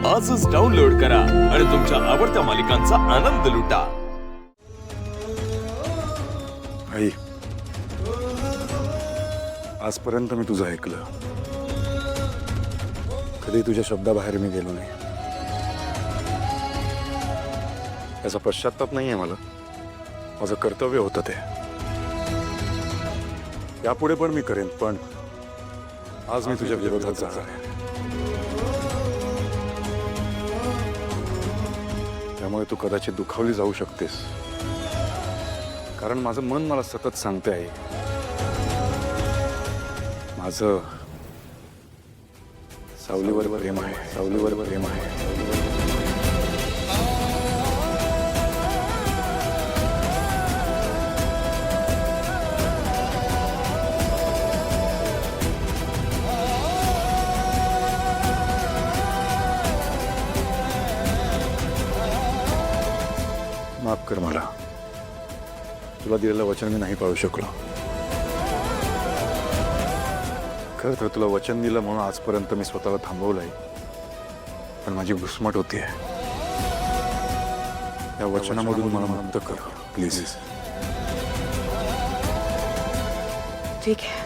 आजच डाउनलोड करा आणि तुमच्या आवडत्या मालिकांचा आनंद लुटा। आई, आजपर्यंत मी तुझं ऐकलं, कधी तुझ्या शब्दाबाहेर मी गेलो नाही। याचा पश्चाताप नाहीये मला, माझं कर्तव्य होतं ते। यापुढे पण मी करेन, पण आज मी तुझ्या विरोधात जाणार आहे। त्यामुळे तू कदाचित दुखावली जाऊ शकतेस, कारण माझं मन मला सतत सांगते आहे, माझं सावलीवर प्रेम आहे, सावलीवर प्रेम आहे। माफ कर मला, तुला दिलेलं वचन मी नाही पाळू शकलो। खरं तर तुला वचन दिलं म्हणून आजपर्यंत मी स्वतःला थांबवलंय, पण माझी घुसमट होतीये। या वचनामधून मला मुक्त कर प्लीज। ठीक आहे,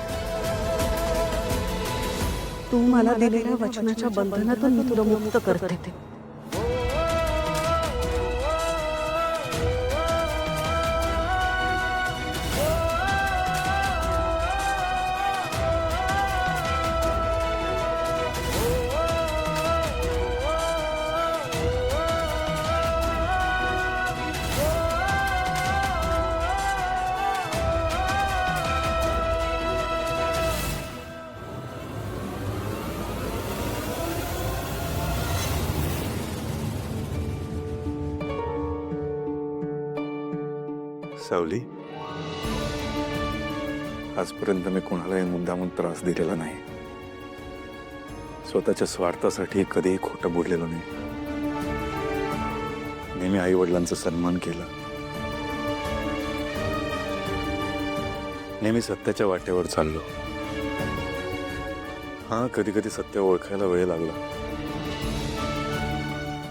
तू मला दिलेल्या वचनाच्या बंधनातून मी तुला मुक्त करते। सावली, आजपर्यंत मी कोणालाही मुद्दामून त्रास दिलेला नाही, स्वतःच्या स्वार्थासाठी कधीही खोटं बोललेलो नाही। नेहमी आई वडिलांचा सन्मान केला, नेहमी सत्याच्या वाटेवर चाललो। हा, कधी कधी सत्य ओळखायला वेळ लागला,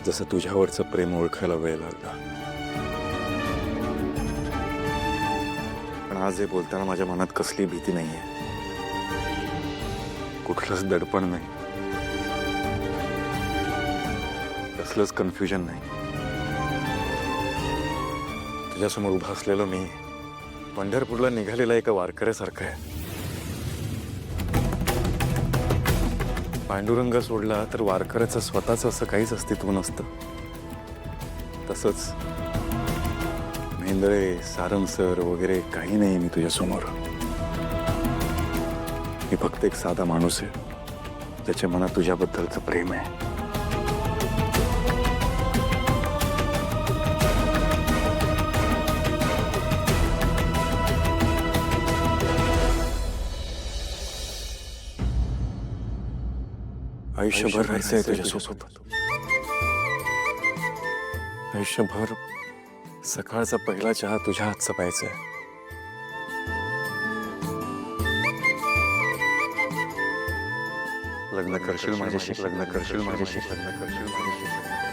जसं तुझ्यावरचं प्रेम ओळखायला वेळ लागला। पण आज हे बोलताना माझ्या मनात कसली भीती नाहीये, कुठलंच दडपण नाही, कसलंच कन्फ्युजन नाही। तुझ्यासमोर उभा असलेलो मी पंढरपूरला निघालेला एका वारकऱ्यासारखा आहे। पांडुरंग सोडला तर वारकऱ्याचं स्वतःचं असं काहीच अस्तित्व नसतं। तसंच मेंदळे, सारंगसर वगैरे काही नाही मी तुझ्या समोर। मी फक्त एक साधा माणूस आहे, ज्याच्या मनात तुझ्याबद्दलचं प्रेम आहे। आयुष्यभर राहायचंय तुझ्यासोबत, आयुष्यभर सकाळचा पहिला चहा तुझ्या हातचा प्यायचा आहे। लग्न करशील माझ्याशी, लग्न करशील माझ्याशी, लग्न करशील माझ्याशी।